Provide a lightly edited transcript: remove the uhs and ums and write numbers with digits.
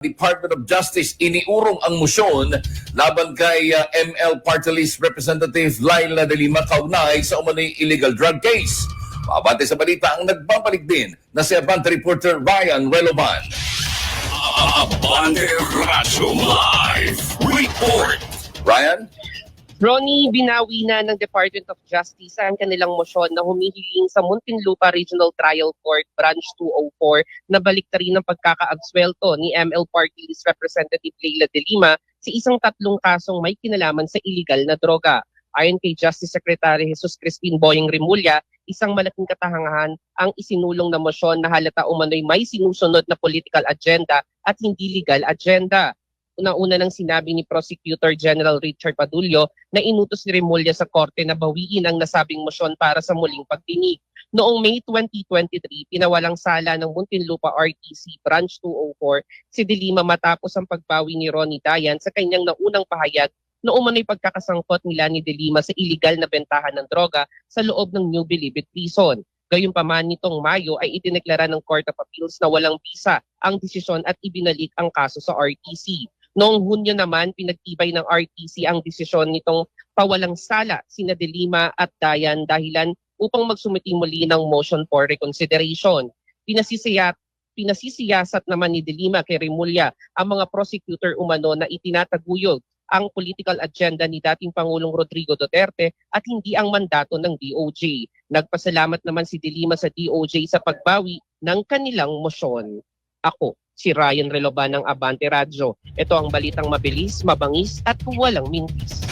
Department of Justice iniurong ang motion laban kay ML Party List Representative Laila de Lima kaugnay sa umano'y illegal drug case. Mabante sa balita ang nagbabalik din na si Abante reporter Ryan Reloban. Abante Radyo Live Report. Ryan? Ronnie, binawi na ng Department of Justice ang kanilang motion na humihiling sa Muntinlupa Regional Trial Court Branch 204 na baliktarin ang pagkakaabswelto ni ML Party List Representative Laila de Lima sa isang 3 kasong may kinalaman sa illegal na droga. Ayon kay Justice Secretary Jesus Crispin Boyeng Rimulya, isang malaking katangahan ang isinulong na motion na halata umano'y may sinusunod na political agenda at hindi legal agenda. Una-una nang sinabi ni Prosecutor General Richard Padullo na inutos ni Rimulya sa korte na bawiin ang nasabing motion para sa muling pagdinig. Noong May 2023, pinawalang sala ng Muntinlupa RTC Branch 204 si de Lima matapos ang pagbawi ni Ronnie Dayan sa kanyang naunang pahayag na umano'y pagkakasangkot nila ni de Lima sa illegal na bentahan ng droga sa loob ng New Bilibid Prison. Gayunpaman nitong Mayo ay idineklara ng Court of Appeals na walang bisa ang desisyon at ibinalik ang kaso sa RTC. Noong Hunyo naman, pinagtibay ng RTC ang desisyon nitong pawalang sala sina de Lima at Dayan dahilan upang magsumiti muli ng motion for reconsideration. Pinasisiyasat naman ni de Lima kay Rimulya ang mga prosecutor umano na itinataguyod ang political agenda ni dating Pangulong Rodrigo Duterte at hindi ang mandato ng DOJ. Nagpasalamat naman si de Lima sa DOJ sa pagbawi ng kanilang motion. Ako, si Ryan Reloban ng Abante Radyo. Ito ang balitang mabilis, mabangis at walang mintis.